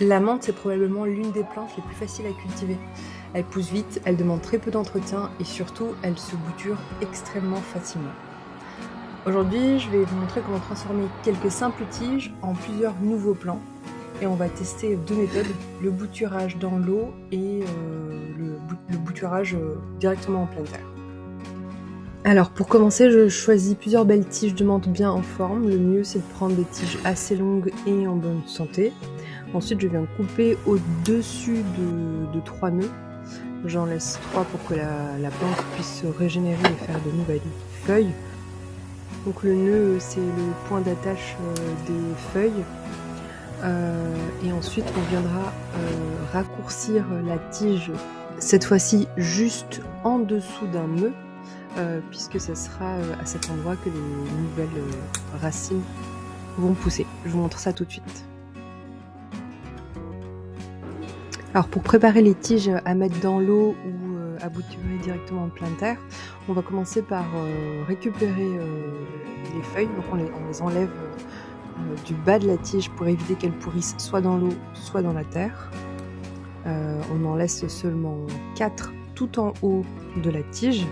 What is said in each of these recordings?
La menthe, c'est probablement l'une des plantes les plus faciles à cultiver. Elle pousse vite, elle demande très peu d'entretien et surtout, elle se bouture extrêmement facilement. Aujourd'hui, je vais vous montrer comment transformer quelques simples tiges en plusieurs nouveaux plants. Et on va tester 2 méthodes, le bouturage dans l'eau et le bouturage directement en pleine terre. Alors pour commencer, je choisis plusieurs belles tiges de menthe bien en forme. Le mieux, c'est de prendre des tiges assez longues et en bonne santé. Ensuite, je viens couper au-dessus de 3 nœuds. J'en laisse 3 pour que la plante puisse se régénérer et faire de nouvelles feuilles. Donc le nœud, c'est le point d'attache des feuilles. Et ensuite, on viendra raccourcir la tige, cette fois-ci juste en dessous d'un nœud, puisque ce sera à cet endroit que les nouvelles racines vont pousser. Je vous montre ça tout de suite. Alors pour préparer les tiges à mettre dans l'eau ou à bouturer directement en pleine terre, on va commencer par récupérer les feuilles. Donc on les enlève du bas de la tige pour éviter qu'elles pourrissent soit dans l'eau, soit dans la terre. On en laisse seulement 4 tout en haut de la tige.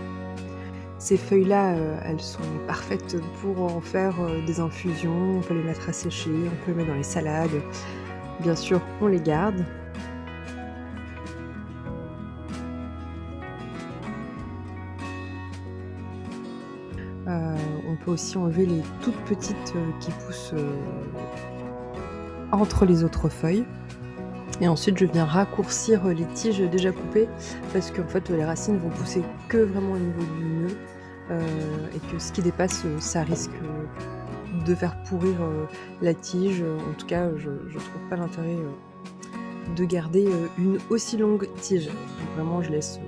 Ces feuilles-là, elles sont parfaites pour en faire des infusions. On peut les mettre à sécher, on peut les mettre dans les salades. Bien sûr, on les garde. On peut aussi enlever les toutes petites qui poussent entre les autres feuilles. Et ensuite, je viens raccourcir les tiges déjà coupées parce qu'en fait, les racines vont pousser que vraiment au niveau du nœud et que ce qui dépasse, ça risque de faire pourrir la tige. En tout cas, je trouve pas l'intérêt de garder une aussi longue tige. Donc vraiment, je laisse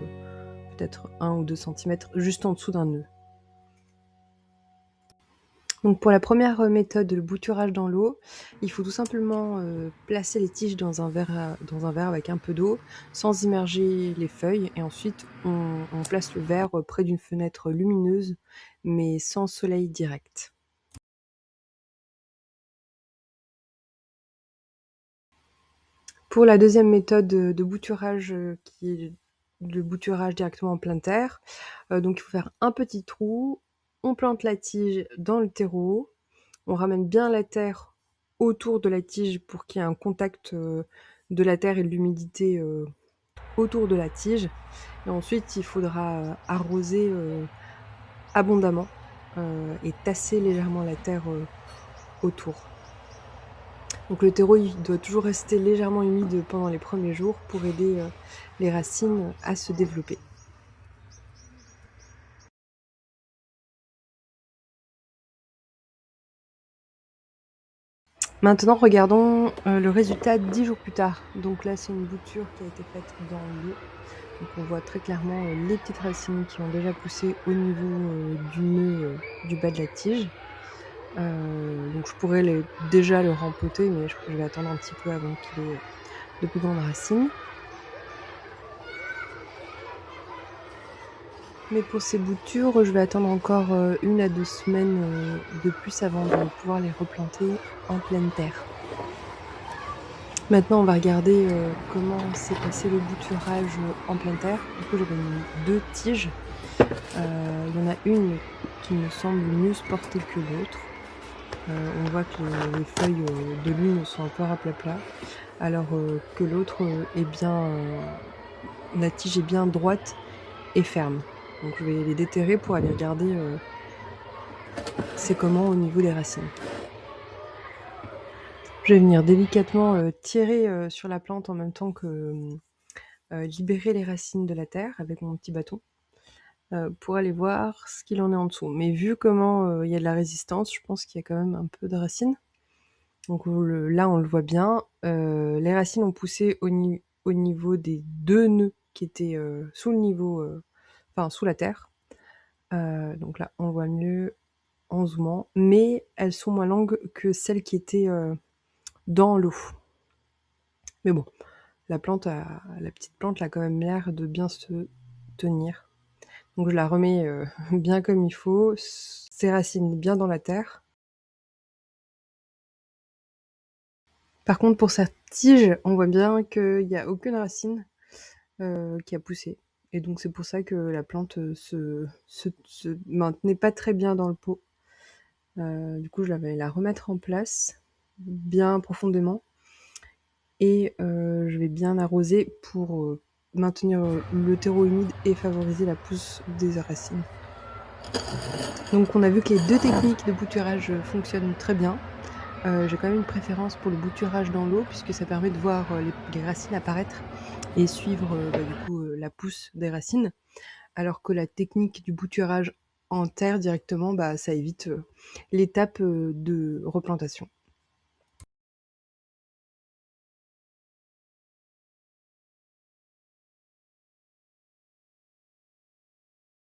peut-être 1 ou 2 centimètres juste en dessous d'un nœud. Donc pour la première méthode, le bouturage dans l'eau, il faut tout simplement placer les tiges dans un verre avec un peu d'eau, sans immerger les feuilles, et ensuite on place le verre près d'une fenêtre lumineuse, mais sans soleil direct. Pour la deuxième méthode de bouturage, qui est le bouturage directement en pleine terre, donc il faut faire un petit trou, on plante la tige dans le terreau. On ramène bien la terre autour de la tige pour qu'il y ait un contact de la terre et de l'humidité autour de la tige. Et ensuite, il faudra arroser abondamment et tasser légèrement la terre autour. Donc le terreau, il doit toujours rester légèrement humide pendant les premiers jours pour aider les racines à se développer. Maintenant, regardons le résultat 10 jours plus tard. Donc là, c'est une bouture qui a été faite dans l'eau. Donc on voit très clairement les petites racines qui ont déjà poussé au niveau du nœud du bas de la tige. Donc je pourrais déjà le rempoter, mais je vais attendre un petit peu avant qu'il ait de plus grandes racines. Mais pour ces boutures, je vais attendre encore 1 à 2 semaines de plus avant de pouvoir les replanter en pleine terre. Maintenant, on va regarder comment s'est passé le bouturage en pleine terre. Du coup, j'avais mis 2 tiges. Il y en a une qui me semble mieux se porter que l'autre. On voit que les feuilles de l'une sont un peu raplapla, alors que l'autre est bien, la tige est bien droite et ferme. Donc je vais les déterrer pour aller regarder c'est comment au niveau des racines. Je vais venir délicatement tirer sur la plante en même temps que libérer les racines de la terre avec mon petit bâton pour aller voir ce qu'il en est en dessous. Mais vu comment il y a de la résistance, je pense qu'il y a quand même un peu de racines. Donc là, on le voit bien. Les racines ont poussé au niveau des 2 nœuds qui étaient sous le niveau, enfin sous la terre. Donc là, on le voit mieux en zoomant, mais elles sont moins longues que celles qui étaient dans l'eau. Mais bon, la petite plante a quand même l'air de bien se tenir. Donc je la remets bien comme il faut, ses racines bien dans la terre. Par contre, pour tige, on voit bien qu'il y a aucune racine, qui a poussé et donc c'est pour ça que la plante, se maintenait pas très bien dans le pot. Du coup, je vais la remettre en place bien profondément et je vais bien arroser pour, maintenir, le terreau humide et favoriser la pousse des racines. Donc on a vu que les 2 techniques de bouturage, fonctionnent très bien. J'ai quand même une préférence pour le bouturage dans l'eau puisque ça permet de voir, les racines apparaître et suivre, du coup, la pousse des racines. Alors que la technique du bouturage en terre directement, ça évite, l'étape, de replantation.